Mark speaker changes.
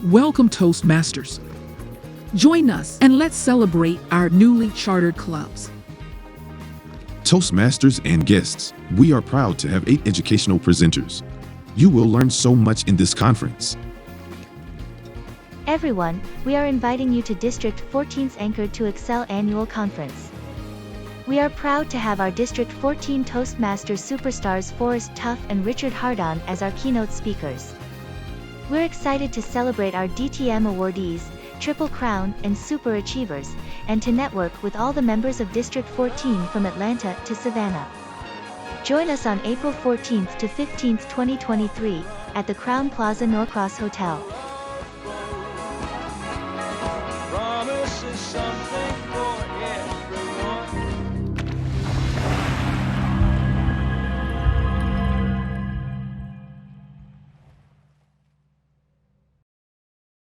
Speaker 1: Welcome, Toastmasters. Join us and let's celebrate our newly chartered clubs.
Speaker 2: Toastmasters and guests, we are proud to have 8 educational presenters. You will learn so much in this conference.
Speaker 3: Everyone, we are inviting you to District 14's Anchored to Excel annual conference. We are proud to have our District 14 Toastmasters superstars Forrest Tuff and Richard Hardon as our keynote speakers. We're excited to celebrate our DTM awardees, Triple Crown, and Super Achievers, and to network with all the members of District 14 from Atlanta to Savannah. Join us on April 14th to 15th, 2023, at the Crown Plaza Norcross Hotel.